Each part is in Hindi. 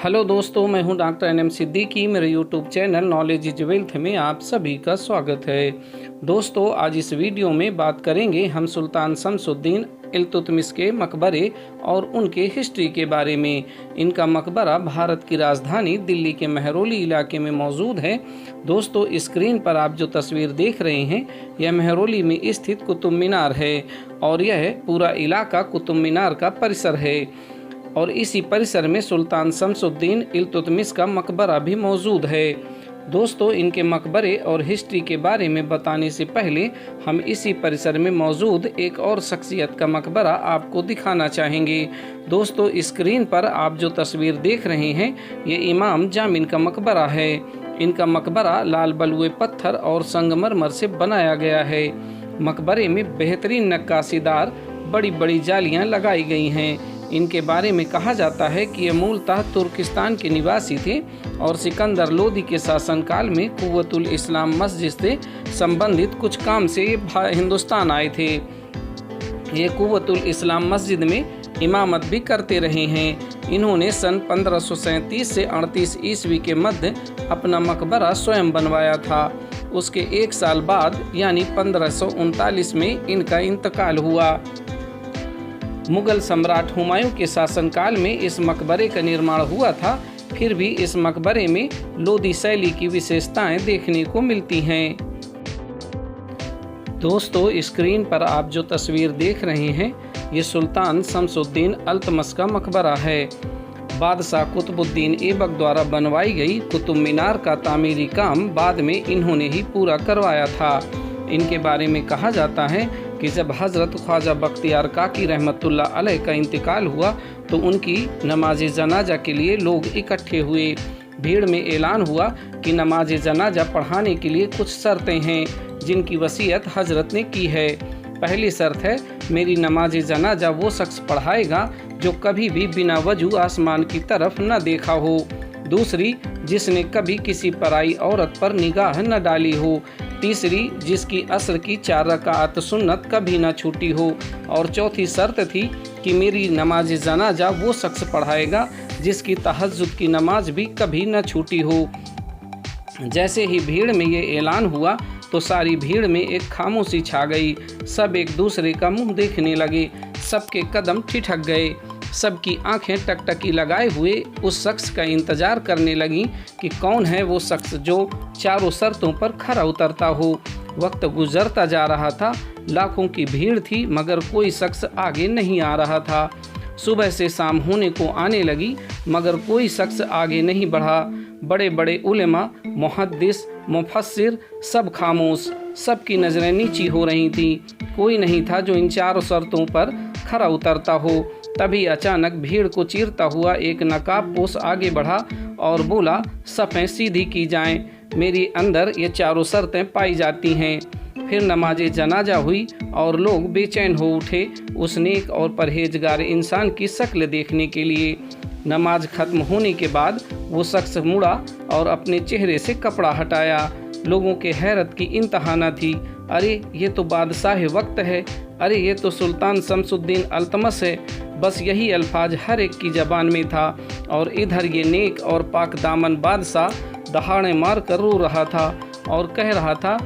हेलो दोस्तों, मैं हूं डॉक्टर एनएम सिद्दीकी। मेरे YouTube channel knowledge is wealth में आप सभी का स्वागत है। दोस्तों, आज इस वीडियो में बात करेंगे हम सुल्तान शमसुद्दीन इल्तुतमिश के मकबरे और उनके हिस्ट्री के बारे में। इनका मकबरा भारत की राजधानी दिल्ली के मेहरौली इलाके में मौजूद है। दोस्तों, स्क्रीन पर आप जो तस्वीर देख रहे हैं यह मेहरौली में स्थित कुतुब मीनार है और यह पूरा इलाका कुतुब मीनार का परिसर है और इसी परिसर में सुल्तान शमसुद्दीन इल्तुतमिश का मकबरा भी मौजूद है। दोस्तों, इनके मकबरे और हिस्ट्री के बारे में बताने से पहले हम इसी परिसर में मौजूद एक और शख्सियत का मकबरा आपको दिखाना चाहेंगे। दोस्तों, स्क्रीन पर आप जो तस्वीर देख रहे हैं ये इमाम जामिन का मकबरा है। इनका मकबरा लाल बलुए पत्थर और संगमरमर से बनाया गया है। मकबरे में बेहतरीन नक्काशीदार बड़ी बड़ी जालियां लगाई गई हैं। इनके बारे में कहा जाता है कि ये मूलतः तुर्किस्तान के निवासी थे और सिकंदर लोदी के शासनकाल में कुव्वतुल इस्लाम मस्जिद से संबंधित कुछ काम से हिंदुस्तान आए थे। ये कुव्वतुल इस्लाम मस्जिद में इमामत भी करते रहे हैं। इन्होंने सन 1537 से 38 ईस्वी के मध्य अपना मकबरा स्वयं बनवाया था। उसके एक साल बाद यानी 1539 में इनका इंतकाल हुआ। मुगल सम्राट हुमायूं के शासनकाल में इस मकबरे का निर्माण हुआ था। फिर भी इस मकबरे में लोदी शैली की विशेषताएं देखने को मिलती हैं। दोस्तों, स्क्रीन पर आप जो तस्वीर देख रहे हैं ये सुल्तान शमसुद्दीन इल्तुतमिश का मकबरा है। बादशाह कुतुबुद्दीन ऐबक द्वारा बनवाई गई कुतुब मीनार का तामीरी काम बाद में इन्होंने ही पूरा करवाया था। इनके बारे में कहा जाता है कि जब हज़रत ख्वाजा बख्तियार काकी रहमतुल्लाह अलैह का इंतकाल हुआ तो उनकी नमाज जनाजा के लिए लोग इकट्ठे हुए। भीड़ में ऐलान हुआ कि नमाज जनाजा पढ़ाने के लिए कुछ शर्तें हैं जिनकी वसीयत हजरत ने की है। पहली शर्त है, मेरी नमाज जनाजा वो शख्स पढ़ाएगा जो कभी भी बिना वजू आसमान की तरफ न देखा हो। दूसरी, जिसने कभी किसी पराई औरत पर निगाह न डाली हो। तीसरी, जिसकी असर की 4 रकात सुन्नत कभी न छूटी हो। और चौथी शर्त थी कि मेरी नमाज जनाजा वो शख्स पढ़ाएगा जिसकी तहज्जुद की नमाज भी कभी न छूटी हो। जैसे ही भीड़ में ये ऐलान हुआ तो सारी भीड़ में एक खामोशी छा गई। सब एक दूसरे का मुंह देखने लगे, सबके कदम ठिठक गए, सबकी आंखें टकटकी लगाए हुए उस शख्स का इंतजार करने लगीं कि कौन है वो शख्स जो चारों शर्तों पर खरा उतरता हो। वक्त गुजरता जा रहा था, लाखों की भीड़ थी मगर कोई शख्स आगे नहीं आ रहा था। सुबह से शाम होने को आने लगी मगर कोई शख्स आगे नहीं बढ़ा। बड़े बड़े उलेमा, मुहद्दिस, मुफस्सिर सब खामोश, सबकी नज़रें नीची हो रही थी। कोई नहीं था जो इन चारों शर्तों पर खरा उतरता हो। तभी अचानक भीड़ को चीरता हुआ एक नकाबपोश आगे बढ़ा और बोला, सफ़ें सीधी की जाएं, मेरी अंदर ये चारों शर्तें पाई जाती हैं। फिर नमाज जनाजा हुई और लोग बेचैन हो उठे उस नेक और परहेजगार इंसान की शक्ल देखने के लिए। नमाज खत्म होने के बाद वो शख्स मुड़ा और अपने चेहरे से कपड़ा हटाया। लोगों के हैरत की इंतहा न थी। अरे ये तो बादशाह वक्त है, अरे ये तो सुल्तान शमसुद्दीन इल्तुतमिश है। बस यही अल्फाज हर एक की ज़बान में था और इधर ये नेक और पाक दामन बादशाह दहाड़े मार कर रो रहा था और कह रहा था,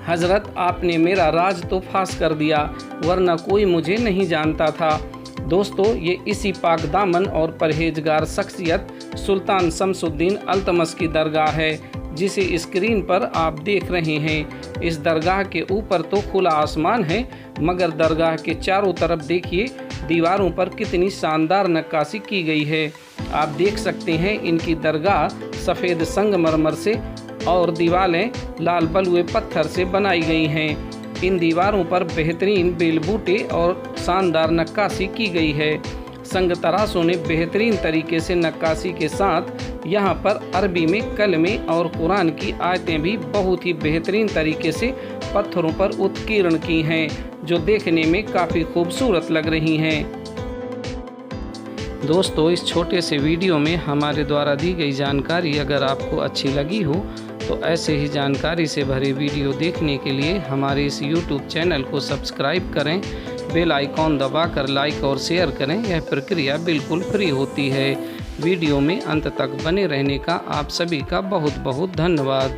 हज़रत आपने मेरा राज तो फाश कर दिया वरना कोई मुझे नहीं जानता था। दोस्तों, ये इसी पाक दामन और परहेजगार शख्सियत सुल्तान शमसुद्दीन इल्तुतमिश की दरगाह है जिसे स्क्रीन पर आप देख रहे हैं। इस दरगाह के ऊपर तो खुला आसमान है मगर दरगाह के चारों तरफ देखिए दीवारों पर कितनी शानदार नक्काशी की गई है। आप देख सकते हैं इनकी दरगाह सफ़ेद संगमरमर से और दीवारें लाल बलुए पत्थर से बनाई गई हैं। इन दीवारों पर बेहतरीन बेल बूटे और शानदार नक्काशी की गई है। संग तराशों ने बेहतरीन तरीके से नक्काशी के साथ यहाँ पर अरबी में कलमे और कुरान की आयतें भी बहुत ही बेहतरीन तरीके से पत्थरों पर उत्कीर्ण की हैं जो देखने में काफ़ी खूबसूरत लग रही हैं। दोस्तों, इस छोटे से वीडियो में हमारे द्वारा दी गई जानकारी अगर आपको अच्छी लगी हो तो ऐसे ही जानकारी से भरे वीडियो देखने के लिए हमारे इस YouTube चैनल को सब्सक्राइब करें, बेल आइकॉन दबाकर लाइक और शेयर करें। यह प्रक्रिया बिल्कुल फ्री होती है। वीडियो में अंत तक बने रहने का आप सभी का बहुत बहुत धन्यवाद।